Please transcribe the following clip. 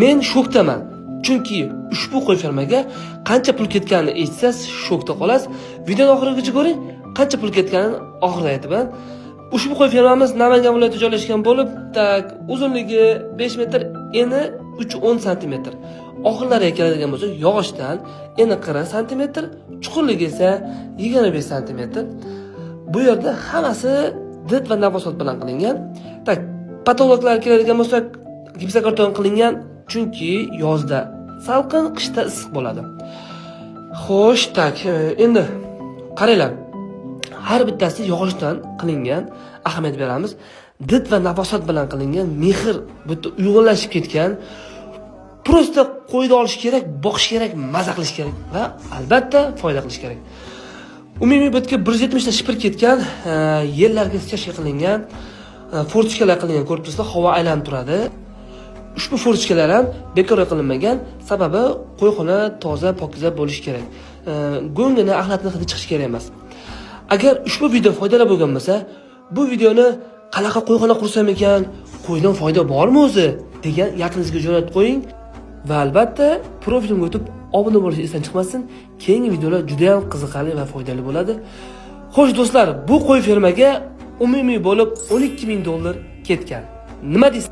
Men shokdaman. Chunki ushbu qo'y fermaga qancha pul ketganini eshitsangiz shokda qolasiz. Videoni oxirigacha ko'ring, qancha pul ketganini oxirida aytaman. Ushbu qo'y fermamiz Namangan viloyatida joylashgan bo'lib, uzunligi 5 metr, eni 3-10 sm. Oxirlariga keladigan bo'lsak, yog'ochdan eni 40 sm, chuqurligi esa 25 sm. Bu yerda hammasi dit va nafosat bilan qilingan. Patologlarga keladigan bo'lsak, gipsokarton qilingan, chunki yozda salqin, qishda issiq bo'ladi. Xo'sh, endi qaranglar. Har bittasi yog'ochdan qilingan, ahamiyat beramiz. Dit va nafosat bilan qilingan, mehr bitta uyg'unlashib ketgan. Prosta qo'yni olish kerak, boqish kerak, maza qilish kerak va albatta foyda qilish kerak. Umumiy bitga 170 ta shipir ketgan, yerlarga stashka qilingan, fortikalar qilingan korpusda havo aylanib turadi. Ushbu fortikalar ham bekor qilinmagan, sababi qo'yxona toza, pokiza bo'lishi kerak. Go'ngini, axlatni hidi chiqish kerak emas. Agar ushbu video foydali bo'lgan bo'lsa, bu videoni qanaqa qo'yxona qursam ekan, qo'ydan foyda bormi o'zi degan yaqiningizga jo'natib qo'ying va albatta profilimga o'tib obuna bo'lish esdan chiqmasin. Keyingi videolar juda ham qiziqarli va foydali bo'ladi. Xo'sh do'stlar, bu qo'y fermaga umumiy bo'lib $12,000 ketgan. Nima deysiz?